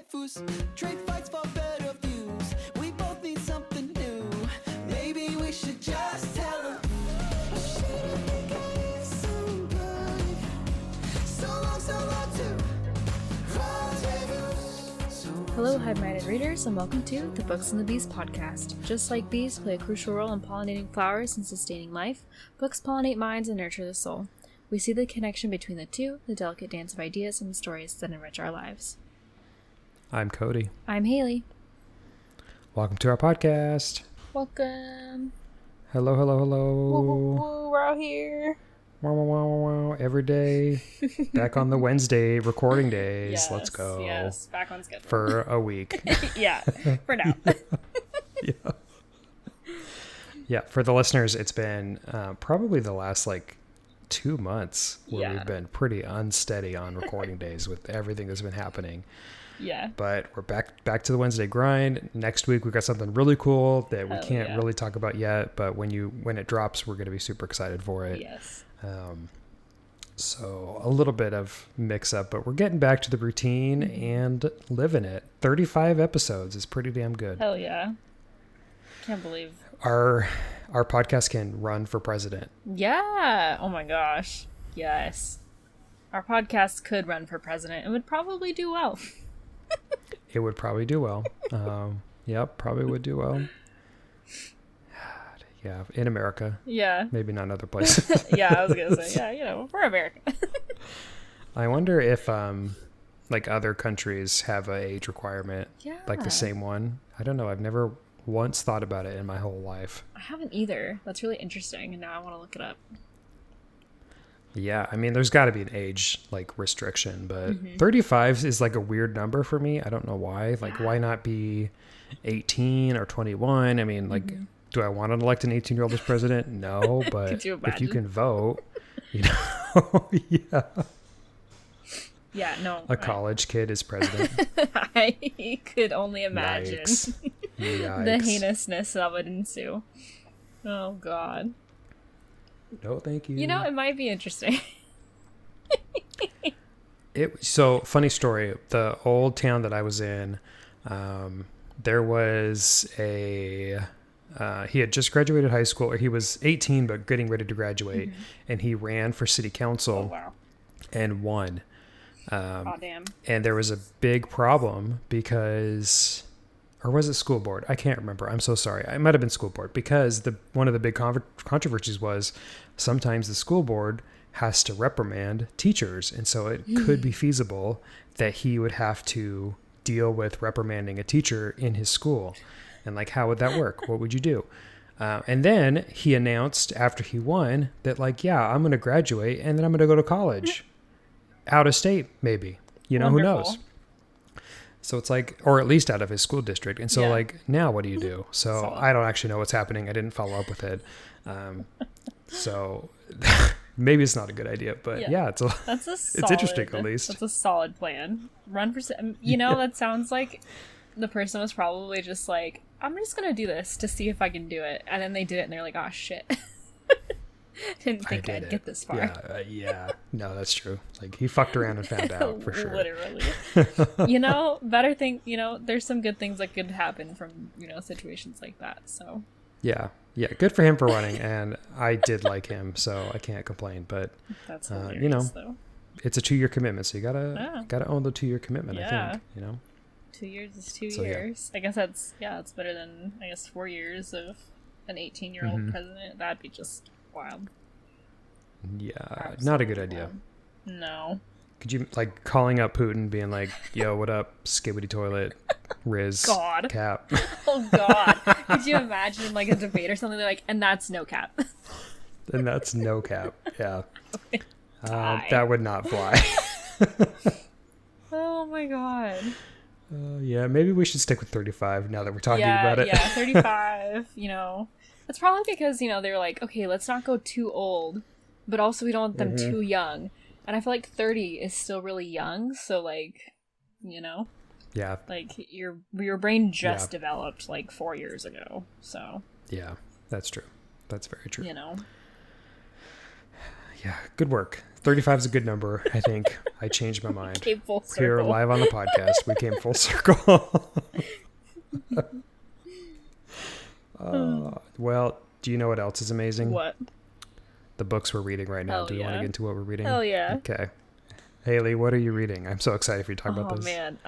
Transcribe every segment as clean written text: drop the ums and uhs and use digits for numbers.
waifus, trade fights for better views. We both need something new. Maybe we should just tell them. Hello, hive-minded readers, and welcome to the Books and the Bees podcast. Just like bees play a crucial role in pollinating flowers and sustaining life, books pollinate minds and nurture the soul. We see the connection between the two, the delicate dance of ideas and the stories that enrich our lives. I'm Cody. I'm Hailey. Welcome to our podcast. Welcome. Hello, hello, hello. Woo, woo, woo, we're out here. Wow, wow, wow, wow, wow. Every day. Back on the Wednesday recording days. Yes, Let's go. Yes, back on schedule. For a week. Yeah, for now. Yeah. Yeah, for the listeners, it's been probably the last 2 months where we've been pretty unsteady on recording days with everything that's been happening. Yeah. But we're back to the Wednesday grind. Next week we've got something really cool that we can't really talk about yet, but when it drops, we're going to be super excited for it. Yes. So a little bit of mix up, but we're getting back to the routine and living it. 35 episodes is pretty damn good. Hell yeah. Can't believe. Our podcast can run for president. Yeah. Oh my gosh. Yes. Our podcast could run for president and would probably do well. It would probably do well. Yep, probably would do well. Yeah, in America. Yeah. Maybe not in other places. Yeah, I was going to say, yeah, we're America. I wonder if other countries have an age requirement, like the same one. I don't know. I've never once thought about it in my whole life. I haven't either. That's really interesting, and now I want to look it up. Yeah, I mean, there's got to be an age restriction, but 35 is a weird number for me. I don't know why. Why not be 18 or 21? I mean, do I want to elect an 18-year-old as president? No, but if you can vote, yeah. Yeah, no. A college kid is president. I could only imagine Yikes. the heinousness that would ensue. Oh, God. No, thank you. You know, it might be interesting. So, funny story. The old town that I was in, there was he had just graduated high school, or he was 18 but getting ready to graduate, and he ran for city council. Oh, wow. And won. Oh, damn. And there was a big problem because, or was it school board? I can't remember. I'm so sorry. It might have been school board, because one of the big controversies was sometimes the school board has to reprimand teachers. And so it could be feasible that he would have to deal with reprimanding a teacher in his school. And how would that work? What would you do? And then he announced after he won that I'm going to graduate and then I'm going to go to college out of state, maybe, Wonderful. Who knows? So it's or at least out of his school district. And so now what do you do? So I don't actually know what's happening. I didn't follow up with it. So maybe it's not a good idea, but it's interesting at least. That's a solid plan. Run for, that sounds like the person was probably just I'm just going to do this to see if I can do it. And then they did it and they're like, oh shit. Didn't think I'd get this far. Yeah. No, that's true. He fucked around and found out for sure. Literally. Better think, there's some good things that could happen from, situations like that. So. Yeah. Good for him for running. And I did like him, so I can't complain. But, that's hilarious, though. It's a 2-year commitment. So you gotta own the 2-year commitment, I think, 2 years is 2 years. I guess it's better than, 4 years of an 18-year-old president. That'd be just wild. Yeah, Absolutely not a good idea. No. Could you calling up Putin, being "Yo, what up, skibbity toilet, Riz, God. Cap"? Oh God! Could you imagine a debate or something? They're and that's no cap. And that's no cap. Yeah, that would not fly. Oh my God. Yeah, maybe we should stick with 35 now that we're talking about it. Yeah, 35. It's probably because they were okay, let's not go too old, but also we don't want them too young. And I feel 30 is still really young, so Yeah. Your brain just developed 4 years ago, so. Yeah, that's true. That's very true. Yeah, good work. 35 is a good number. I think I changed my mind. Came full Here circle. live on the podcast, we came full circle. Well, do you know what else is amazing? What? The books we're reading right now. Hell Do we want to yeah. get into what we're reading? Hell yeah. Okay. Haley, what are you reading? I'm so excited for you to talk about Oh this. man.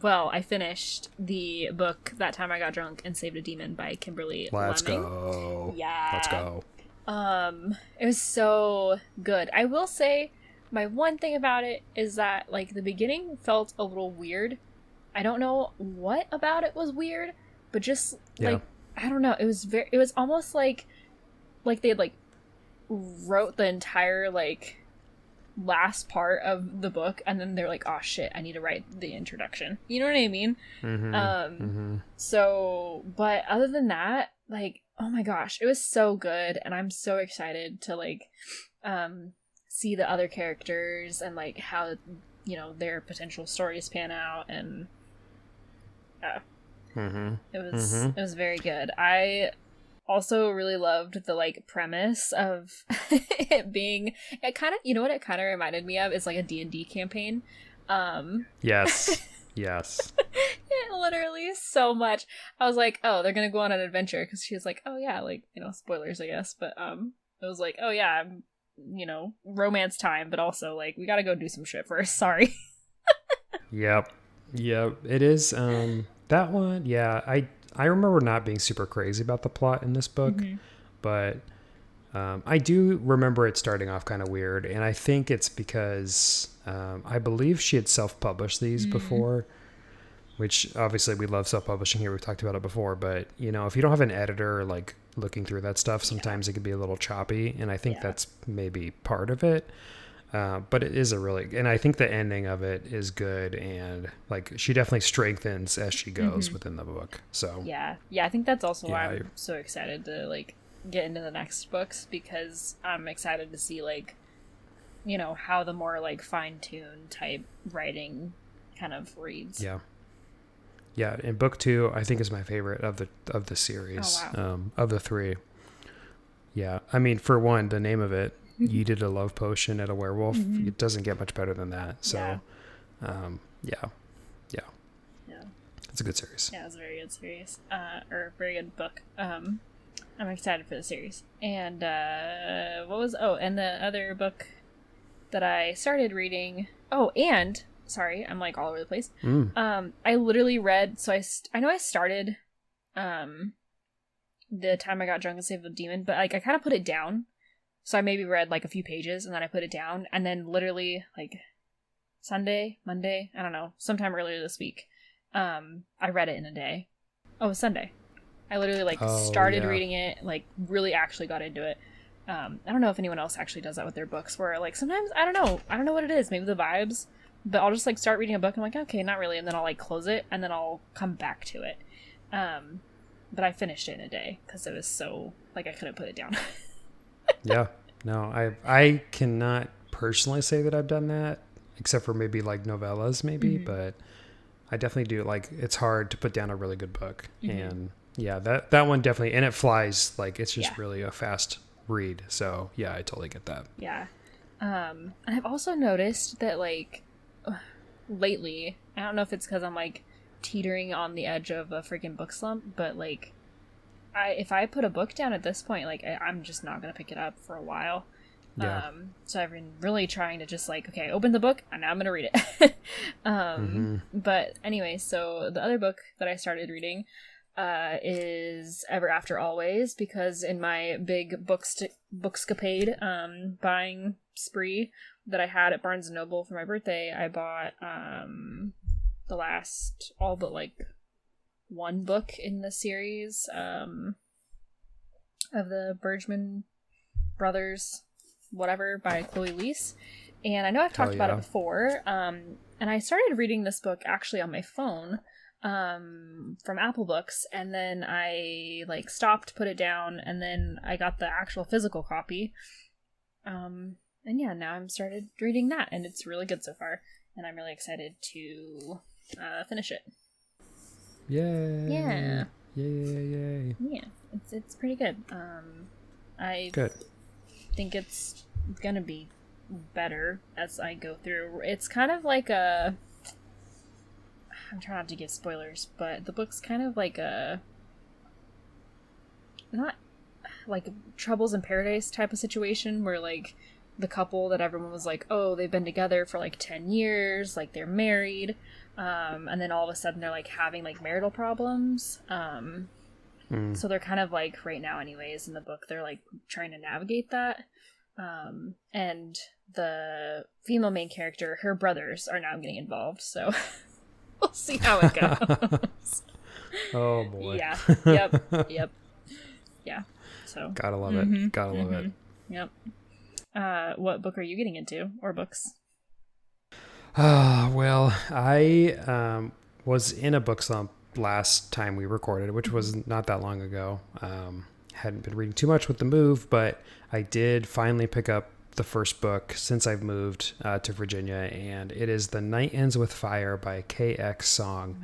Well, I finished the book That Time I Got Drunk and Saved a Demon by Kimberly Let's Lemming. go. Yeah. Let's go. It was so good. I will say my one thing about it is that like the beginning felt a little weird. I don't know what about it was weird, but just like I don't know, it was almost like they had like wrote the entire like last part of the book and then they're like, oh shit, I need to write the introduction. You know what I mean? So but other than that, like, oh my gosh, it was so good, and I'm so excited to like see the other characters and like how, you know, their potential stories pan out, and it was very good. I also really loved the like premise of it being, it kind of, you know what it kind of reminded me of is like a D&D campaign. Yes. Yes. It literally so much. I was like, oh, they're gonna go on an adventure, because she was like, oh yeah, like, you know, spoilers I guess, but it was like, oh yeah, you know, romance time, but also like we gotta go do some shit first. Sorry. Yep. It is. That one. Yeah. I remember not being super crazy about the plot in this book, but I do remember it starting off kind of weird, and I think it's because I believe she had self-published these before, which obviously we love self-publishing here. We've talked about it before, but you know, if you don't have an editor like looking through that stuff, sometimes it can be a little choppy, and I think that's maybe part of it. But it is and I think the ending of it is good, and like she definitely strengthens as she goes within the book. So yeah, I think that's also why I'm so excited to like get into the next books, because I'm excited to see like, you know, how the more like fine-tuned type writing kind of reads. Yeah, and book 2 I think is my favorite of the series. Oh, wow. Of the 3. Yeah, I mean, for one, the name of it, yeeted a love potion at a werewolf. It doesn't get much better than that. So yeah, it's a good series. Yeah, it's a very good series, or very good book. I'm excited for the series. And and the other book that I started reading, sorry, I'm like all over the place. I literally read, so I know I started The Time I Got Drunk and Saved the Demon, but like I kind of put it down. So I maybe read like a few pages and then I put it down, and then literally like Monday, I don't know, sometime earlier this week, I read it in a day. Oh, it was Sunday. I literally like started reading it, like really actually got into it. I don't know if anyone else actually does that with their books, where like sometimes I don't know what it is, maybe the vibes, but I'll just like start reading a book and I'm like, okay, not really, and then I'll like close it and then I'll come back to it. But I finished it in a day because it was so like I couldn't put it down. Yeah, no, I cannot personally say that I've done that, except for maybe like novellas maybe, but I definitely do. Like, it's hard to put down a really good book, and yeah, that one definitely, and it flies, like it's just really a fast read. So yeah, I totally get that. Yeah. And I've also noticed that like lately, I don't know if it's because I'm like teetering on the edge of a freaking book slump, but like if I put a book down at this point, like I'm just not gonna pick it up for a while. Yeah. So I've been really trying to just like, okay, open the book and now I'm gonna read it. But anyway, so the other book that I started reading is Ever After Always, because in my big bookscapade buying spree that I had at Barnes & Noble for my birthday, I bought the last, all but like one book in the series of the Bergman brothers, whatever, by Chloe Liese. And I know I've talked about it before, and I started reading this book actually on my phone from Apple Books, and then I like stopped, put it down, and then I got the actual physical copy, and yeah, now I'm started reading that, and it's really good so far, and I'm really excited to finish it. Yay! Yeah. Yay! Yeah, it's pretty good. I good. think it's gonna be better as I go through. It's kind of like a... I'm trying not to give spoilers, but the book's kind of like a... not like Troubles in Paradise type of situation where like the couple that everyone was like, oh, they've been together for like 10 years, like they're married, and then all of a sudden they're like having like marital problems. So they're kind of like right now anyways in the book, they're like trying to navigate that. And the female main character, her brothers are now getting involved, so we'll see how it goes. Oh boy. Yeah. Yep. Yeah. So Gotta love it. Gotta love it. Yep. What book are you getting into, or books? Well, I was in a book slump last time we recorded, which was not that long ago. Hadn't been reading too much with the move, but I did finally pick up the first book since I've moved to Virginia, and it is The Night Ends with Fire by KX Song,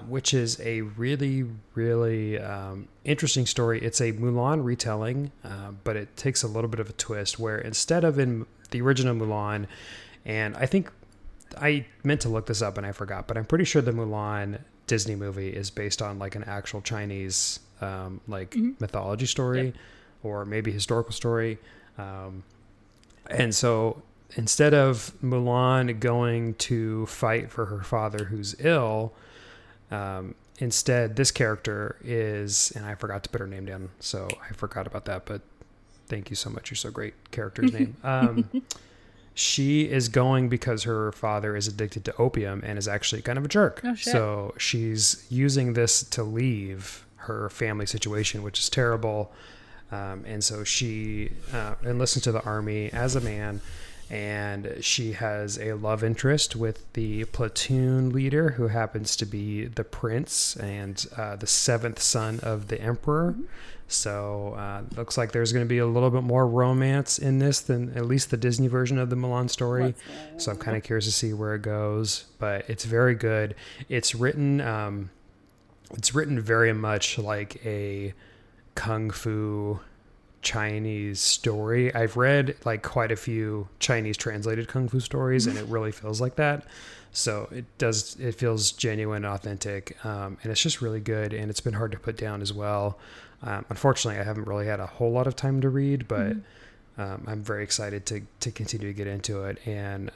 which is a really, really interesting story. It's a Mulan retelling, but it takes a little bit of a twist where instead of in the original Mulan, and I think I meant to look this up and I forgot, but I'm pretty sure the Mulan Disney movie is based on like an actual Chinese mythology story, or maybe historical story. And so instead of Mulan going to fight for her father who's ill, instead this character is, and I forgot to put her name down, so I forgot about that, but thank you so much. You're so great. Character's name. She is going because her father is addicted to opium and is actually kind of a jerk. Oh, shit. So she's using this to leave her family situation, which is terrible. And so she enlists to the army as a man, and she has a love interest with the platoon leader, who happens to be the prince and the seventh son of the emperor. So looks like there's going to be a little bit more romance in this than at least the Disney version of the Mulan story. So I'm kind of curious to see where it goes, but it's very good. It's written very much like a kung fu Chinese story. I've read like quite a few Chinese translated kung fu stories, and it really feels like that. So it feels genuine, authentic, and it's just really good, and it's been hard to put down as well. Unfortunately, I haven't really had a whole lot of time to read, but I'm very excited to continue to get into it, and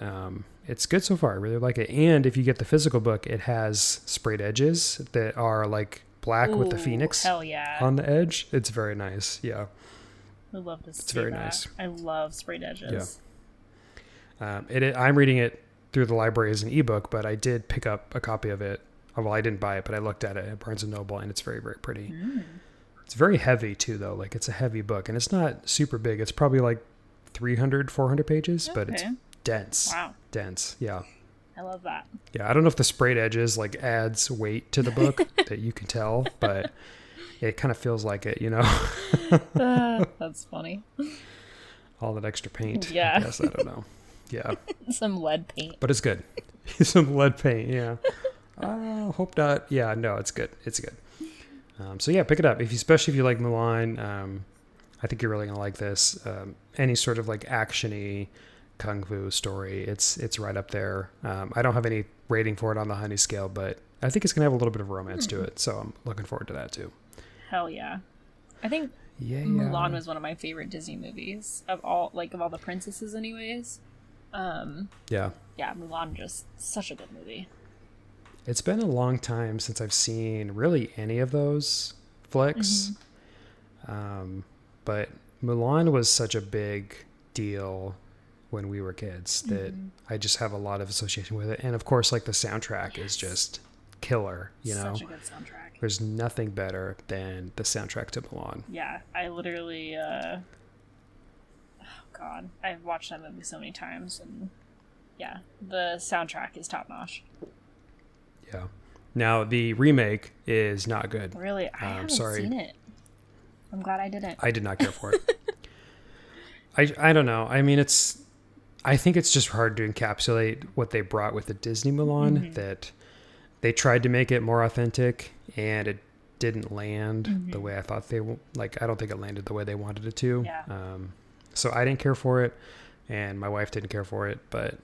it's good so far. I really like it. And if you get the physical book, it has sprayed edges that are like black with the phoenix on the edge. It's very nice. Yeah. I love to see It's very that. nice. I love sprayed edges. Yeah. I'm reading it through the library as an ebook, but I did pick up a copy of it. Well, I didn't buy it, but I looked at it at Barnes & Noble, and it's very, very pretty. It's very heavy too, though. Like, it's a heavy book, and it's not super big. It's probably like 300, 400 pages, but it's dense. Wow. Dense. Yeah. I love that. Yeah. I don't know if the sprayed edges like adds weight to the book that you can tell, but it kind of feels like it, you know? That's funny. All that extra paint. Yeah. I guess. I don't know. Yeah. Some lead paint. But it's good. Some lead paint. Yeah. Hope not. Yeah. No, it's good. It's good. So yeah, pick it up. Especially if you like Mulan, I think you're really going to like this. Any sort of like actiony kung fu story, it's right up there. I don't have any rating for it on the Honey scale, but I think it's going to have a little bit of romance to it. So I'm looking forward to that too. Hell yeah. I think Mulan was one of my favorite Disney movies of all the princesses anyways. Yeah, Mulan, just such a good movie. It's been a long time since I've seen really any of those flicks. But Mulan was such a big deal when we were kids that I just have a lot of association with it. And of course, like the soundtrack is just killer, you know? Such a good soundtrack. There's nothing better than the soundtrack to Mulan. Yeah, I literally, oh God, I've watched that movie so many times, and yeah, the soundtrack is top notch. Yeah. Now the remake is not good. Really, I haven't seen it. I'm glad I didn't. I did not care for it. I don't know. I mean, I think it's just hard to encapsulate what they brought with the Disney Mulan, that they tried to make it more authentic and it didn't land the way I thought I don't think it landed the way they wanted it to. Yeah. So I didn't care for it. and my wife didn't care for it, but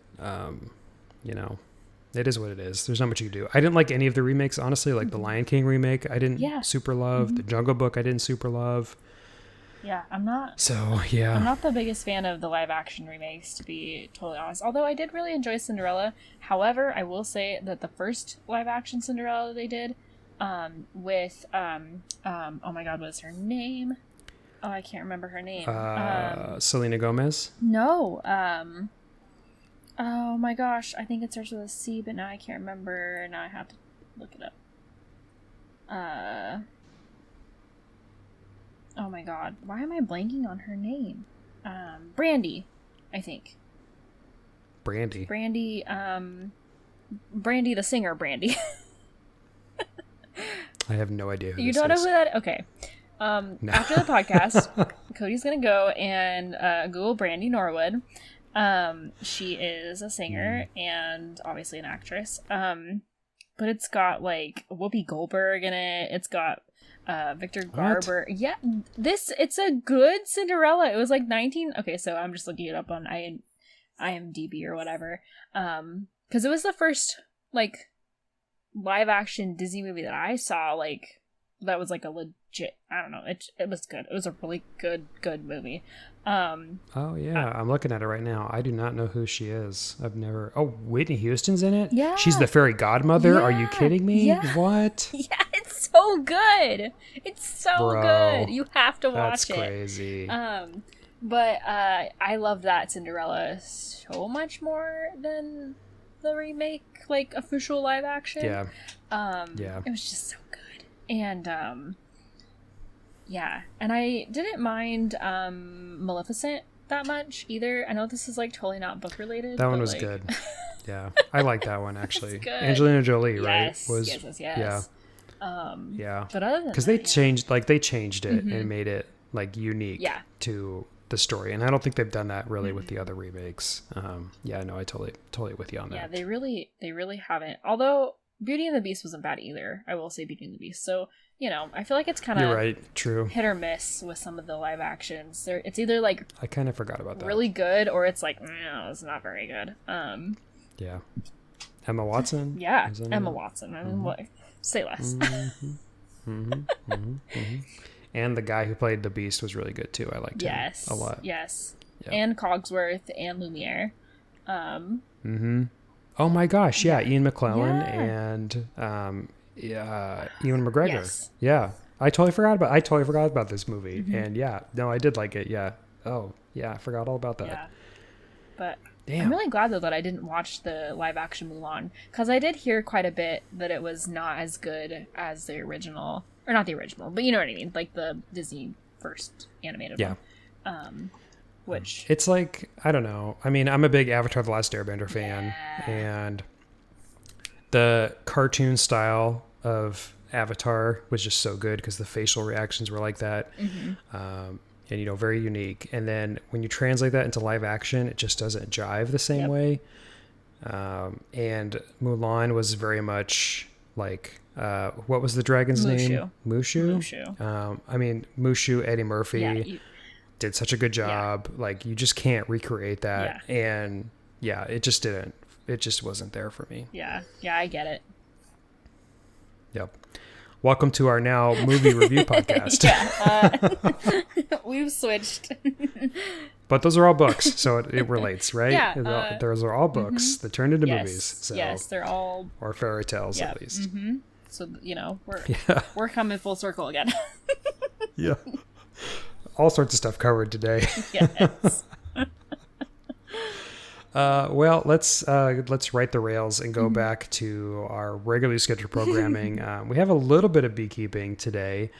you know, it is what it is. There's not much you can do. I didn't like any of the remakes, honestly. Like the Lion King remake, I didn't super love. The Jungle Book, I didn't super love. Yeah, I'm not the biggest fan of the live action remakes, to be totally honest. Although I did really enjoy Cinderella. However, I will say that the first live action Cinderella they did, with oh my god, what's her name? Oh, I can't remember her name. Selena Gomez? No. Oh my gosh, I think it starts with a C, but now I can't remember. Now I have to look it up. Oh my god, why am I blanking on her name? Brandy, I think. Brandy, the singer Brandy. I have no idea who you this don't know is. who that? Okay. No. After the podcast, Cody's gonna go and Google Brandy Norwood. She is a singer and obviously an actress. But it's got like Whoopi Goldberg in it. It's got Victor Garber. What? Yeah, it's a good Cinderella. It was like 19. Okay, so I'm just looking it up on IMDb or whatever. Because it was the first like live action Disney movie that I saw, like that was like a legit, I don't know, it was good. It was a really good movie. Oh yeah, I'm looking at it right now. I do not know who she is. I've never. Oh, Whitney Houston's in it. Yeah, she's the fairy godmother. Are you kidding me? Yeah. What? Yeah, it's so good. It's so good. You have to watch it. That's crazy. But I love that Cinderella so much more than the remake, like official live action. Yeah. It was just so good. And yeah, and I didn't mind Maleficent that much either. I know this is like totally not book related. That one was like... good. Yeah, I like that one actually. Good. Angelina Jolie, yes, right? Yes. Yeah. Yeah. But other than because they changed it and made it like unique to the story, and I don't think they've done that really with the other remakes. Yeah, no, I totally with you on that. Yeah, they really haven't. Although Beauty and the Beast wasn't bad either. I will say Beauty and the Beast. So, you know, I feel like it's kind of You're right, true. Hit or miss with some of the live actions. It's either like I kind of forgot about that. Really good, or it's like no, it's not very good. Yeah. Emma Watson. Yeah, Emma Watson. I mean, what? Say less. And the guy who played the Beast was really good too. I liked him a lot. Yes. Yeah. And Cogsworth and Lumiere. Oh my gosh, yeah, Ian McKellen and Ewan McGregor. Yes. Yeah. I totally forgot about this movie. And yeah, no, I did like it. Yeah. Oh, yeah, I forgot all about that. Yeah. But I'm really glad though that I didn't watch the live action Mulan, because I did hear quite a bit that it was not as good as the original, or not the original, but you know what I mean, like the Disney first animated one. Which it's like, I don't know. I mean, I'm a big Avatar: The Last Airbender fan, and the cartoon style of Avatar was just so good because the facial reactions were like that. And, you know, very unique. And then when you translate that into live action, it just doesn't jive the same way. And Mulan was very much like, what was the dragon's name? Mushu. I mean, Mushu, Eddie Murphy did such a good job. Like, you just can't recreate that. And it just wasn't there for me. Yeah, I get it. Yep. Welcome to our now movie review podcast. We've switched. But those are all books, so it relates, right? Yeah. Those are all books that turned into movies. So, yes, they're all... Or fairy tales, at least. So, you know, we're coming full circle again. Yeah. All sorts of stuff covered today. Yes. Well, let's right the rails and go back to our regularly scheduled programming. We have a little bit of beekeeping today.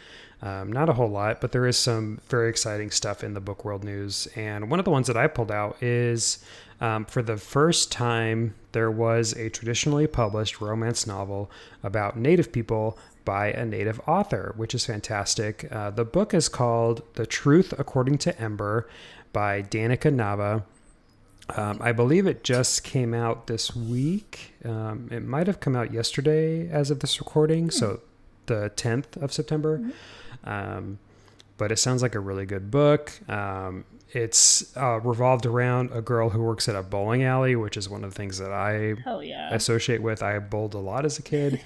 Not a whole lot, but there is some very exciting stuff in the book world news. And one of the ones that I pulled out is, for the first time, there was a traditionally published romance novel about Native people by a Native author, which is fantastic. The book is called The Truth According to Ember by Danica Nava. I believe it just came out this week. It might have come out yesterday as of this recording, so the 10th of September. but it sounds like a really good book. It's revolved around a girl who works at a bowling alley, which is one of the things that I Hell yeah. associate with. I bowled a lot as a kid.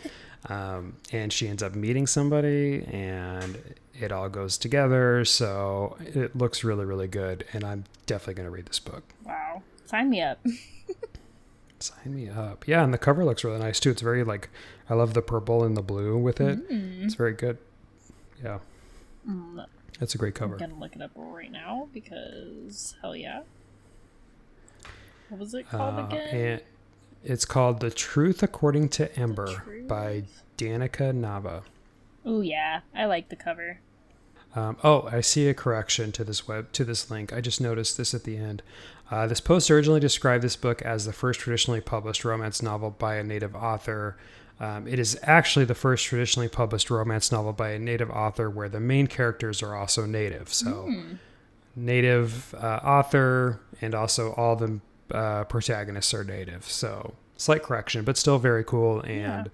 And she ends up meeting somebody, and it all goes together. So it looks really, really good. And I'm definitely going to read this book. Wow. Sign me up. Sign me up. Yeah, and the cover looks really nice too. It's very like, I love the purple and the blue with it. It's very good. Yeah. It's a great cover. I'm gonna look it up right now because hell yeah. What was it called again? And it's called The Truth According to Ember by Danica Nava. Oh yeah, I like the cover. I see a correction to this link. I just noticed this at the end. This post originally described this book as the first traditionally published romance novel by a native author. It is actually the first traditionally published romance novel by a native author where the main characters are also native. So native author, and also all the protagonists are native. So slight correction, but still very cool. And,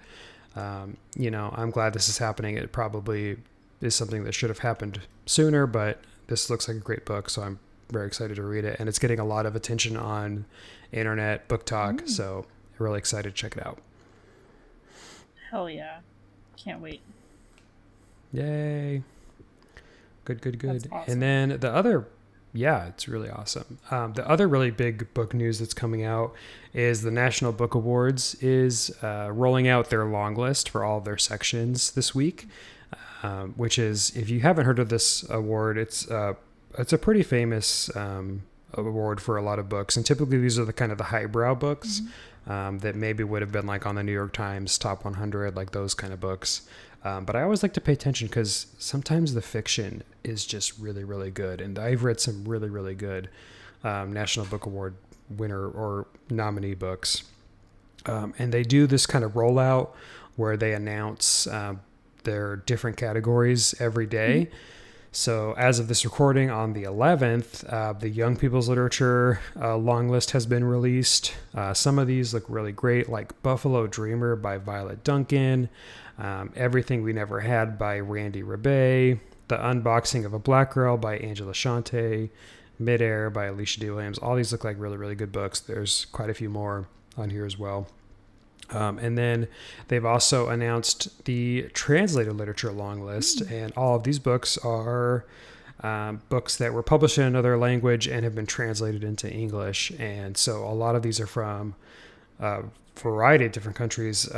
I'm glad this is happening. It probably is something that should have happened sooner, but this looks like a great book. So I'm very excited to read it. And it's getting a lot of attention on internet, book talk. So I'm really excited to check it out. Hell yeah. Can't wait. Yay. Good. That's awesome. And then the other, it's really awesome. The other really big book news that's coming out is the National Book Awards is rolling out their long list for all of their sections this week, which is, if you haven't heard of this award, it's a pretty famous award for a lot of books. And typically these are the kind of the highbrow books that maybe would have been like on the New York Times top 100, like those kind of books. But I always like to pay attention because sometimes the fiction is just really, really good. And I've read some really, really good National Book Award winner or nominee books. And they do this kind of rollout where they announce their different categories every day. So as of this recording on the 11th, the Young People's Literature long list has been released. Some of these look really great, like Buffalo Dreamer by Violet Duncan, Everything We Never Had by Randy Rebay, The Unboxing of a Black Girl by Angela Shante, Midair by Alicia D. Williams. All these look like really, really good books. There's quite a few more on here as well. And then they've also announced the translated literature long list, and all of these books are books that were published in another language and have been translated into English. And so a lot of these are from a variety of different countries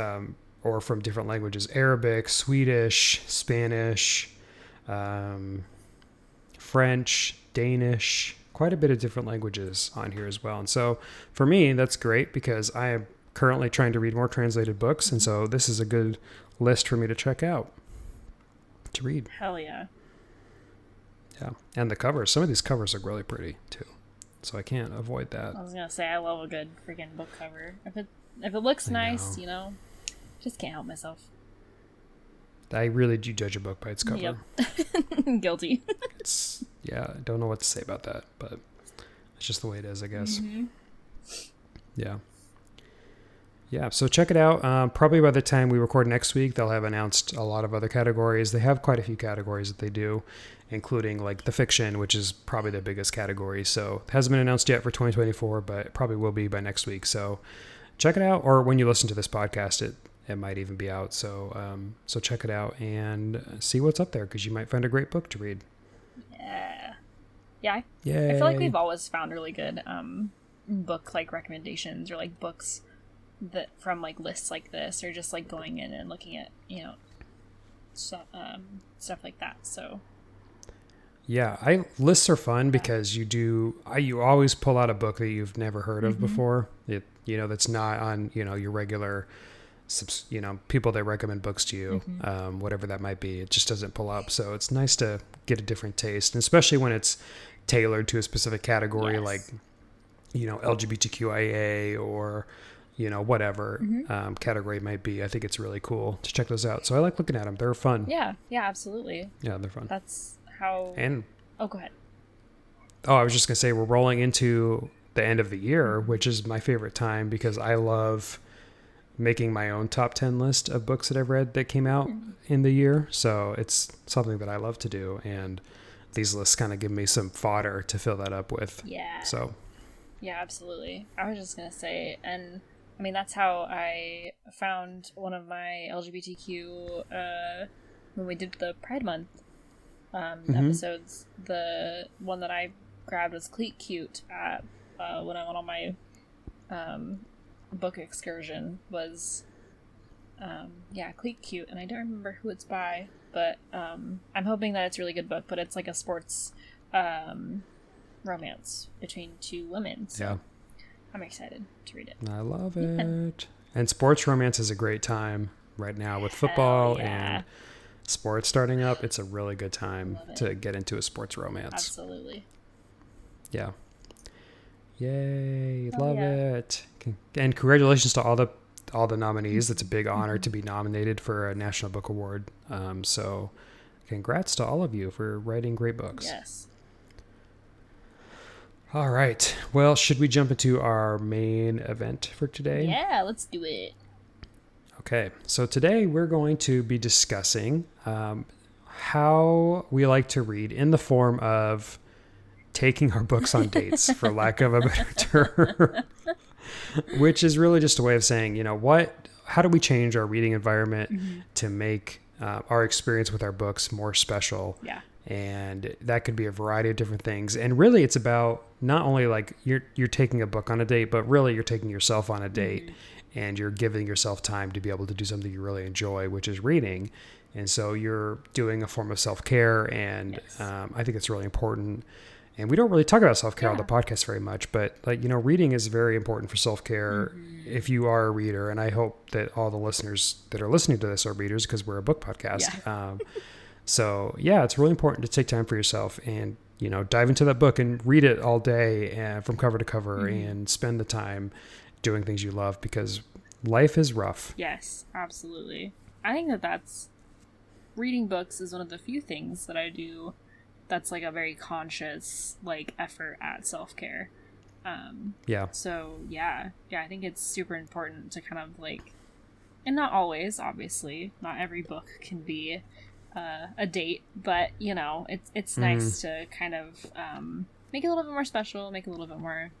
or from different languages: Arabic, Swedish, Spanish, French, Danish, quite a bit of different languages on here as well. And so for me, that's great because I am currently trying to read more translated books, and so this is a good list for me to check out to read. Hell yeah. Yeah, and the covers, some of these covers are really pretty too, so I can't avoid that. I was gonna say, I love a good freaking book cover. If it looks nice, just can't help myself. I really do judge a book by its cover. Yep. Guilty. I don't know what to say about that, but it's just the way it is, I guess. Yeah, so check it out. Probably by the time we record next week, they'll have announced a lot of other categories. They have quite a few categories that they do, including like the fiction, which is probably the biggest category. So it hasn't been announced yet for 2024, but it probably will be by next week. So check it out, or when you listen to this podcast, it might even be out. So so check it out and see what's up there, because you might find a great book to read. Yeah. I feel like we've always found really good book like recommendations, or like books that from like lists like this, or just like going in and looking at stuff like that. So lists are fun because you always pull out a book that you've never heard of before. That's not on your regular people that recommend books to you, whatever that might be. It just doesn't pull up, so it's nice to get a different taste, and especially when it's tailored to a specific category, like LGBTQIA or whatever category it might be. I think it's really cool to check those out. So I like looking at them. They're fun. Yeah, absolutely. Yeah, they're fun. That's how... Oh, go ahead. Oh, I was just going to say, we're rolling into the end of the year, which is my favorite time because I love making my own top 10 list of books that I've read that came out in the year. So it's something that I love to do. And these lists kind of give me some fodder to fill that up with. Yeah. So. Yeah, absolutely. I was just going to say, and I mean, that's how I found one of my LGBTQ, when we did the Pride Month episodes. The one that I grabbed was Cleat Cute at, when I went on my book excursion was, Cleat Cute, and I don't remember who it's by, but I'm hoping that it's a really good book, but it's like a sports romance between two women, so yeah. I'm excited to read it. I love it. And sports romance is a great time right now with football and sports starting up. It's a really good time to get into a sports romance. Absolutely. Yeah. Yay. Love it. And congratulations to all the nominees. It's a big honor to be nominated for a National Book Award. So congrats to all of you for writing great books. Yes. All right. Well, should we jump into our main event for today? Yeah, let's do it. Okay. So today we're going to be discussing how we like to read in the form of taking our books on dates, for lack of a better term, which is really just a way of saying, how do we change our reading environment to make our experience with our books more special? Yeah. And that could be a variety of different things. And really it's about not only like you're taking a book on a date, but really you're taking yourself on a date and you're giving yourself time to be able to do something you really enjoy, which is reading. And so you're doing a form of self-care. And I think it's really important. And we don't really talk about self-care on the podcast very much, but reading is very important for self-care if you are a reader. And I hope that all the listeners that are listening to this are readers, because we're a book podcast. Yeah. So it's really important to take time for yourself and, dive into that book and read it all day and from cover to cover and spend the time doing things you love, because life is rough. Yes, absolutely. I think that's reading books is one of the few things that I do that's like a very conscious effort at self-care. So I think it's super important to kind of and not always, obviously, not every book can be a date, but it's nice to kind of make it a little bit more special, make it a little bit more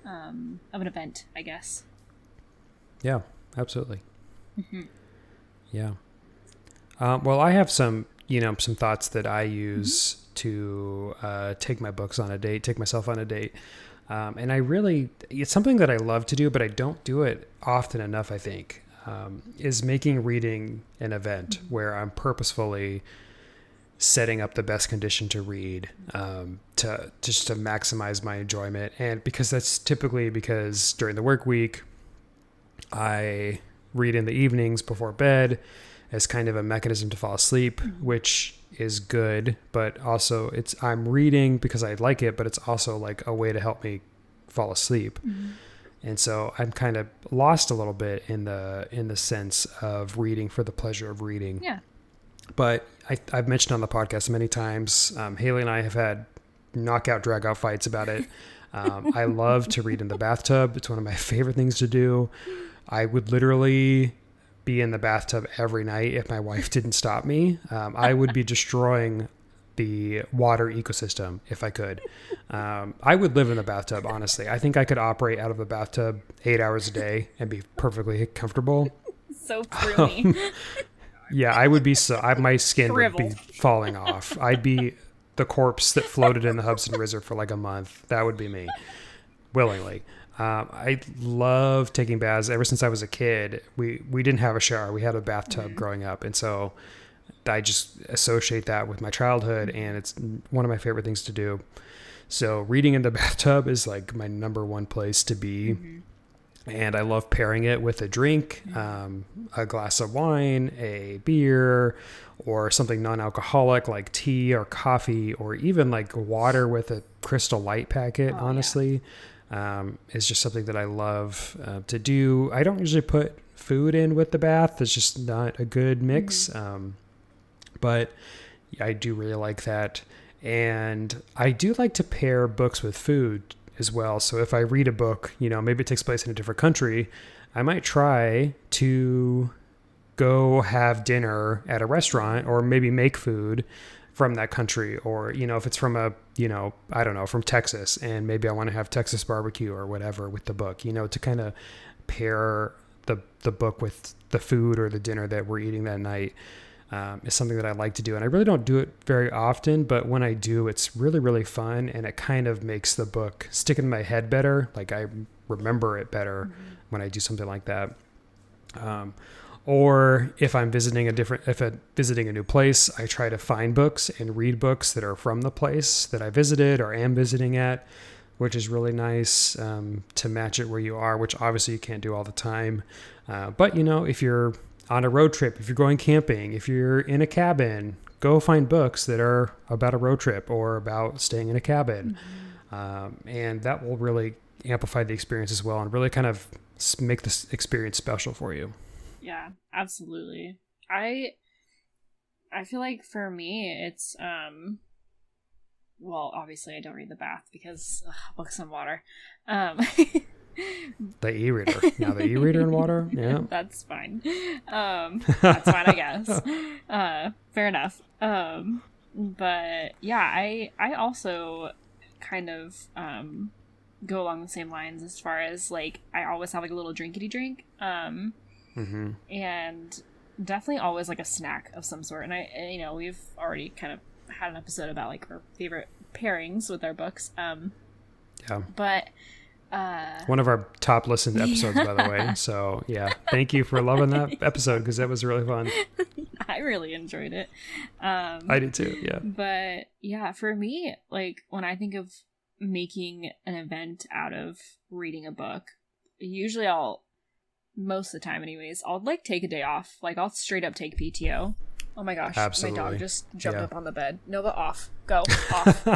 of an event, I guess. Yeah, absolutely. Yeah. Well, I have some thoughts that I use to take my books on a date, take myself on a date. And it's something that I love to do, but I don't do it often enough, I think. Is making reading an event where I'm purposefully setting up the best condition to read, to maximize my enjoyment. And that's typically because during the work week, I read in the evenings before bed as kind of a mechanism to fall asleep, which is good, but also I'm reading because I like it, but it's also like a way to help me fall asleep. And so I'm kind of lost a little bit in the sense of reading for the pleasure of reading. Yeah. But I've mentioned on the podcast many times, Hailey and I have had knockout, drag-out fights about it. I love to read in the bathtub. It's one of my favorite things to do. I would literally be in the bathtub every night if my wife didn't stop me. I would be destroying the water ecosystem if I could. I would live in the bathtub, honestly. I think I could operate out of the bathtub 8 hours a day and be perfectly comfortable. So pruny. Yeah, I would be my skin would be falling off. I'd be the corpse that floated in the Hudson River for like a month. That would be me, willingly. I love taking baths. Ever since I was a kid, we didn't have a shower. We had a bathtub growing up. And so I just associate that with my childhood, and it's one of my favorite things to do. So reading in the bathtub is like my number one place to be. And I love pairing it with a drink, a glass of wine, a beer, or something non-alcoholic like tea or coffee, or even like water with a Crystal Light packet, honestly. Is just something that I love to do. I don't usually put food in with the bath. It's just not a good mix. But I do really like that. And I do like to pair books with food as well. So if I read a book, maybe it takes place in a different country, I might try to go have dinner at a restaurant, or maybe make food from that country, or, you know, if it's from a, you know, I don't know, from Texas, and maybe I want to have Texas barbecue or whatever with the book, you know, to kind of pair the book with the food or the dinner that we're eating that night, is something that I like to do. And I really don't do it very often, but when I do, it's really, really fun. And it kind of makes the book stick in my head better. Like I remember it better when I do something like that. Or if I'm visiting visiting a new place, I try to find books and read books that are from the place that I visited or am visiting at, which is really nice, to match it where you are, which obviously you can't do all the time. But, you know, if you're on a road trip, if you're going camping, if you're in a cabin, go find books that are about a road trip or about staying in a cabin. And that will really amplify the experience as well and really kind of make this experience special for you. Yeah, absolutely. I feel like for me, it's, well, obviously I don't read the bath because books and water. The e-reader. Now the e-reader and water? Yeah. That's fine. That's fine, I guess. Fair enough. But yeah, I also kind of go along the same lines as far as like I always have like a little drinkity drink. And definitely always like a snack of some sort. And you know, we've already kind of had an episode about like our favorite pairings with our books. Yeah. But one of our top listened episodes, by the way. So yeah, thank you for loving that episode because that was really fun. I really enjoyed it. I did too. Yeah. But yeah, for me, like when I think of making an event out of reading a book, usually most of the time anyways, I'll like take a day off. Like I'll straight up take PTO. Oh my gosh. Absolutely. My dog just jumped up on the bed. Nova, off. Go. Off.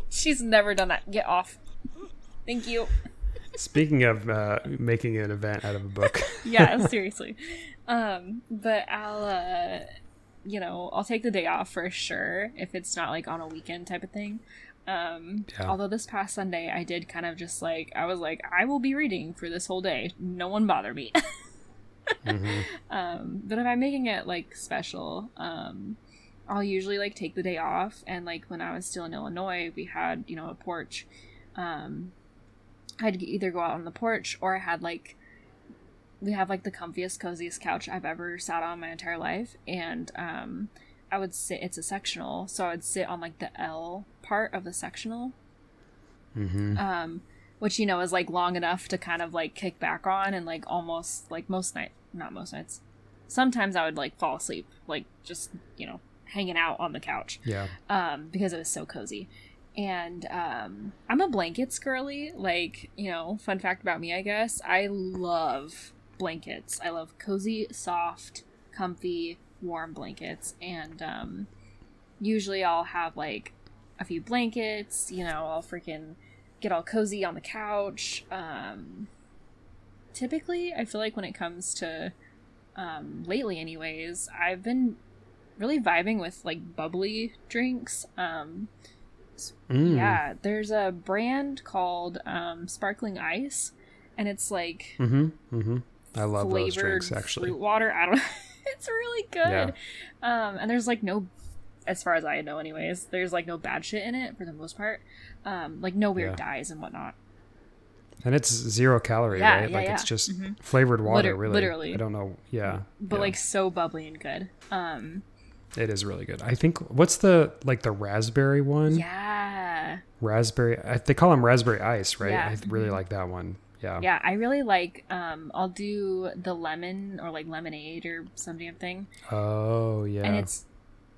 She's never done that. Get off. Thank you. Speaking of making an event out of a book. Yeah, seriously. But I'll, you know, I'll take the day off for sure if it's not like on a weekend type of thing. Although this past Sunday I did kind of just like, I was like, I will be reading for this whole day. No one bother me. But if I'm making it like special, I'll usually like take the day off. And like when I was still in Illinois, we had, you know, a porch. I'd either go out on the porch or I had like, we have like the comfiest, coziest couch I've ever sat on my entire life. And, I would sit, it's a sectional, so I would sit on like the L part of the sectional, which, you know, is like long enough to kind of like kick back on and like almost like not most nights. Sometimes I would like fall asleep, like just, you know, hanging out on the couch. Yeah. Because it was so cozy. And I'm a blankets girly. Like, you know, fun fact about me, I guess. I love blankets. I love cozy, soft, comfy, warm blankets. And usually I'll have like a few blankets, you know, I'll freaking get all cozy on the couch. Typically, I feel like when it comes to lately anyways, I've been really vibing with like bubbly drinks. Yeah, there's a brand called Sparkling Ice, and it's like I love those drinks, actually. Fruit water. I don't know. It's really good. Yeah. And there's like no, as far as I know anyways, there's like no bad shit in it for the most part. Like no weird dyes and whatnot. And it's 0 calorie, right? Like it's just flavored water, really. Literally. I don't know. Yeah. But like so bubbly and good. It is really good. I think, what's the raspberry one? Yeah. Raspberry, they call them raspberry ice, right? Yeah. I really like that one. Yeah. Yeah, I really like, I'll do the lemon or like lemonade or some damn thing. Oh, yeah. And it's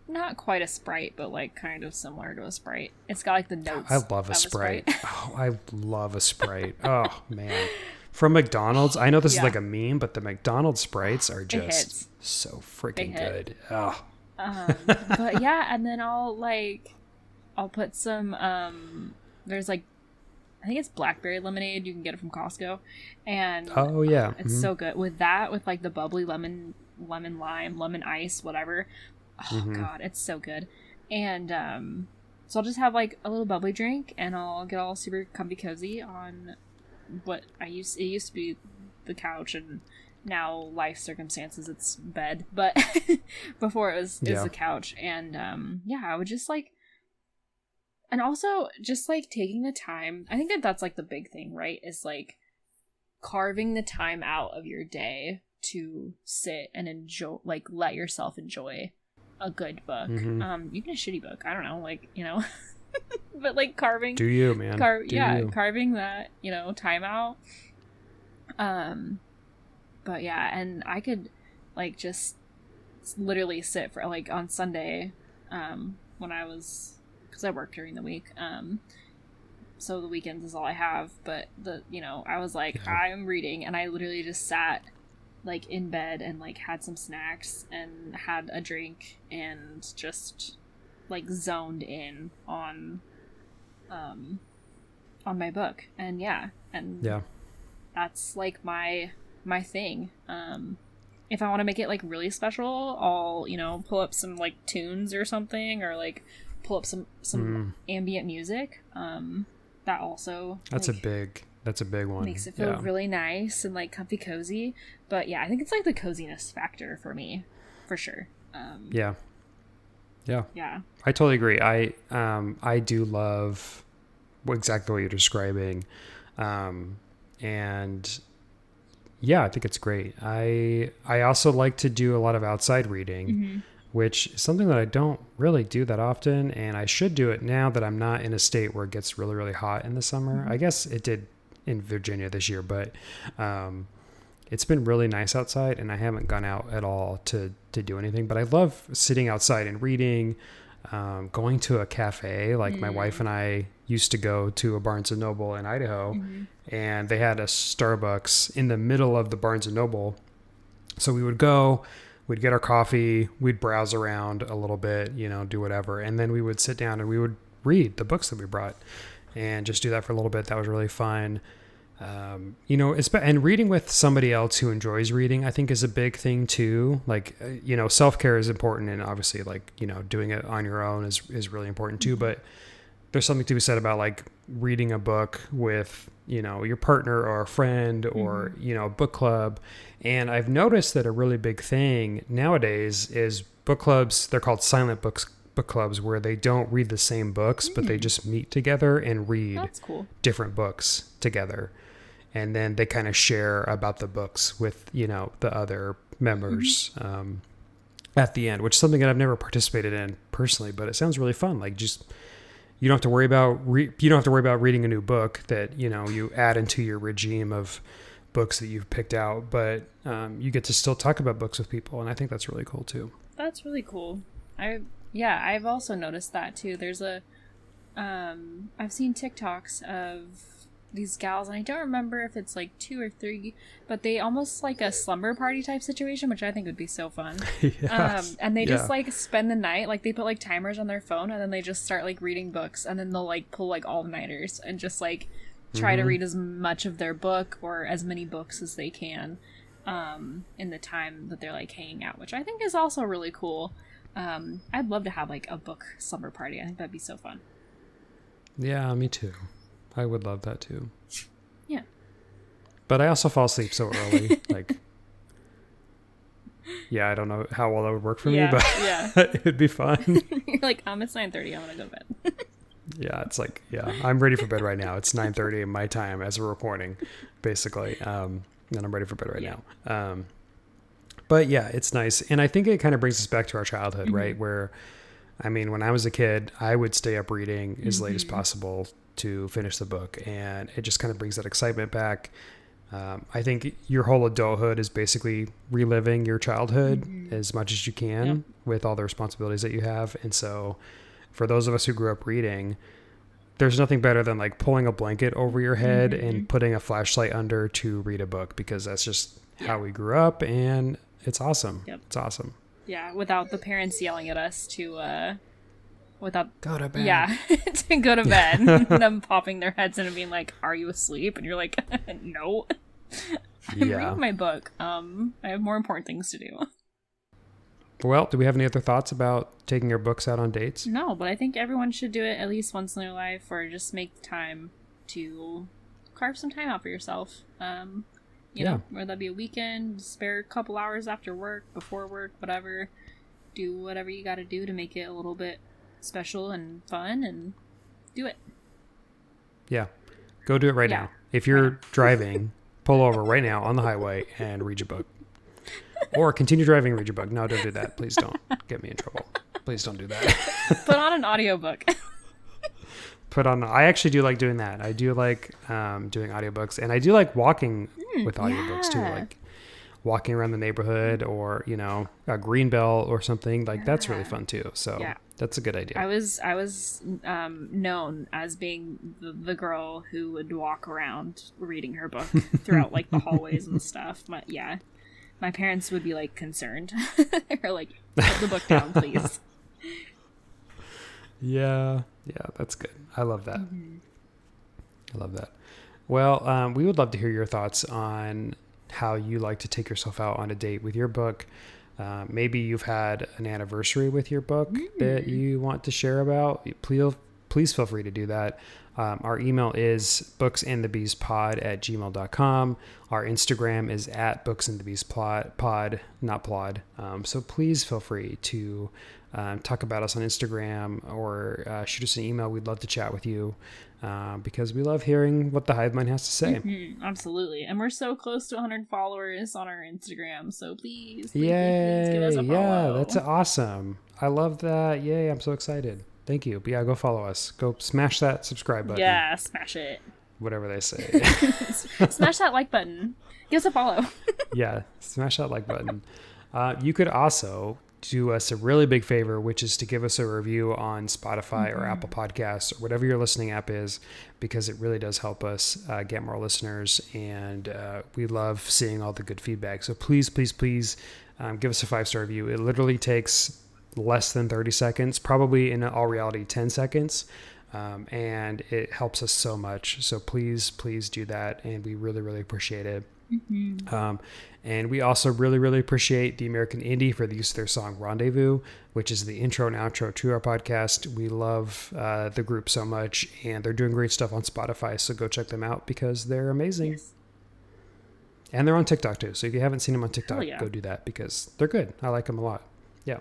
not quite a Sprite, but like kind of similar to a Sprite. It's got like the notes. I love a Sprite. Oh, I love a Sprite. Oh, man. From McDonald's, I know this is like a meme, but the McDonald's Sprites are just so freaking good. Oh. But yeah, and then I'll put some, there's like, I think it's blackberry lemonade. You can get it from Costco. And oh yeah, it's so good with that, with like the bubbly lemon lime, lemon ice, whatever. Oh God, it's so good. And so I'll just have like a little bubbly drink, and I'll get all super comfy cozy on what it used to be the couch, and now life circumstances it's bed, but before it was the couch. And I would just like, and also just like taking the time. I think that that's like the big thing, right? Is like carving the time out of your day to sit and enjoy, like let yourself enjoy a good book. Even a shitty book, I don't know, like, you know. But like carving, do you, man? Carving that, you know, time out. But yeah, and I could like just literally sit for like on Sunday, when I was, because I work during the week, so the weekends is all I have. But I was like, I'm reading, and I literally just sat like in bed and like had some snacks and had a drink and just like zoned in on my book. And that's like my thing. If I want to make it like really special, I'll, you know, pull up some like tunes or something, or like pull up some ambient music. That also that's like, a big one. Makes it feel really nice and like comfy cozy. But yeah, I think it's like the coziness factor for me, for sure. Yeah. I totally agree. I do love exactly what you're describing. And yeah, I think it's great. I also like to do a lot of outside reading, which is something that I don't really do that often. And I should do it now that I'm not in a state where it gets really, really hot in the summer. I guess it did in Virginia this year, but it's been really nice outside, and I haven't gone out at all to do anything. But I love sitting outside and reading, going to a cafe. Like my wife and I used to go to a Barnes & Noble in Idaho, and they had a Starbucks in the middle of the Barnes & Noble. So we would go, we'd get our coffee, we'd browse around a little bit, you know, do whatever. And then we would sit down and we would read the books that we brought and just do that for a little bit. That was really fun. You know, and reading with somebody else who enjoys reading, I think is a big thing too. Like, you know, self-care is important, and obviously like, you know, doing it on your own is really important too. But there's something to be said about like reading a book with, you know, your partner or a friend or, you know, a book club. And I've noticed that a really big thing nowadays is book clubs. They're called silent book clubs, where they don't read the same books, but they just meet together and read different books together. And then they kind of share about the books with, you know, the other members at the end, which is something that I've never participated in personally, but it sounds really fun. Like, just, you don't have to worry about reading a new book that, you know, you add into your regime of books that you've picked out, but you get to still talk about books with people, and I think that's really cool too. That's really cool. I've also noticed that too. There's I've seen TikToks of these gals, and I don't remember if it's like 2 or 3, but they almost like a slumber party type situation, which I think would be so fun. Yes. And they just like spend the night, like they put like timers on their phone, and then they just start like reading books, and then they'll like pull like all-nighters and just like try to read as much of their book or as many books as they can in the time that they're like hanging out, which I think is also really cool. I'd love to have like a book slumber party. I think that'd be so fun. Yeah, me too. I would love that too. Yeah. But I also fall asleep so early. Like, yeah, I don't know how well that would work for me, but it'd be fun. You're like, it's 9:30. I'm gonna go to bed. Yeah, it's like, I'm ready for bed right now. It's 9:30 in my time as we're recording, basically. And I'm ready for bed right now. But yeah, it's nice. And I think it kind of brings us back to our childhood, right? Where, I mean, when I was a kid, I would stay up reading as late as possible to finish the book. And it just kind of brings that excitement back. I think your whole adulthood is basically reliving your childhood as much as you can with all the responsibilities that you have. And so for those of us who grew up reading, there's nothing better than like pulling a blanket over your head and putting a flashlight under to read a book, because that's just how we grew up, and it's awesome. It's awesome. Yeah, without the parents yelling at us to go to bed. Yeah, to go to bed. And them popping their heads in and being like, "Are you asleep?" And you're like, "No, I'm reading my book. I have more important things to do." Well, do we have any other thoughts about taking your books out on dates? No, but I think everyone should do it at least once in their life, or just make time to carve some time out for yourself. You know, whether that be a weekend, spare a couple hours after work, before work, whatever. Do whatever you got to do to make it a little bit special and fun, and do it. Yeah. Go do it right now. If you're driving, pull over right now on the highway and read your book. Or continue driving and read your book. No, don't do that. Please don't get me in trouble. Please don't do that. Put on an audiobook. I actually do like doing that. I do like doing audiobooks, and I do like walking with audiobooks too, like walking around the neighborhood, or a green bell or something like that's really fun too. So that's a good idea. I was known as being the girl who would walk around reading her book throughout like the hallways and stuff. But my parents would be like concerned. They're like, put the book down, please. Yeah, that's good. I love that. I love that. Well, we would love to hear your thoughts on how you like to take yourself out on a date with your book. Maybe you've had an anniversary with your book that you want to share about. Please feel free to do that. Our email is booksandthebeespod@gmail.com. Our Instagram is @booksandthebeespod, not plod. So please feel free to talk about us on Instagram, or shoot us an email. We'd love to chat with you because we love hearing what the Hive Mind has to say. Absolutely. And we're so close to 100 followers on our Instagram. So please Yay. give us a follow. Yeah, that's awesome. I love that. Yay, I'm so excited. Thank you. But yeah, go follow us. Go smash that subscribe button. Yeah, smash it. Whatever they say. Smash that like button. Give us a follow. Yeah, smash that like button. You could also do us a really big favor, which is to give us a review on Spotify or Apple Podcasts or whatever your listening app is, because it really does help us get more listeners, and we love seeing all the good feedback. So please give us a 5-star review. It literally takes less than 30 seconds, probably in all reality 10 seconds, and it helps us so much. So please do that, and we really appreciate it. And we also really appreciate the American Indie for the use of their song Rendezvous, which is the intro and outro to our podcast. We love the group so much, and they're doing great stuff on Spotify, so go check them out because they're amazing. Yes. And they're on TikTok too, so if you haven't seen them on TikTok, go do that because they're good. I like them a lot. Yeah.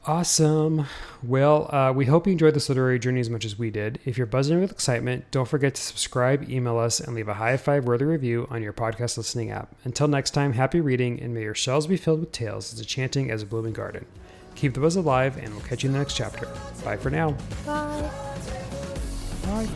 Awesome. Well, we hope you enjoyed this literary journey as much as we did. If you're buzzing with excitement, don't forget to subscribe, email us, and leave a high 5-worthy review on your podcast listening app. Until next time, happy reading, and may your shelves be filled with tales as enchanting as a blooming garden. Keep the buzz alive, and we'll catch you in the next chapter. Bye for now. Bye. Bye.